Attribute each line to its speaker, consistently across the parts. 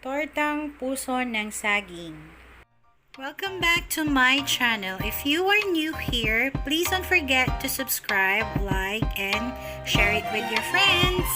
Speaker 1: Tortang puso ng saging. Welcome back to my channel. If you are new here, please don't forget to subscribe, like, and share it with your friends.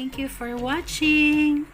Speaker 1: Thank you for watching.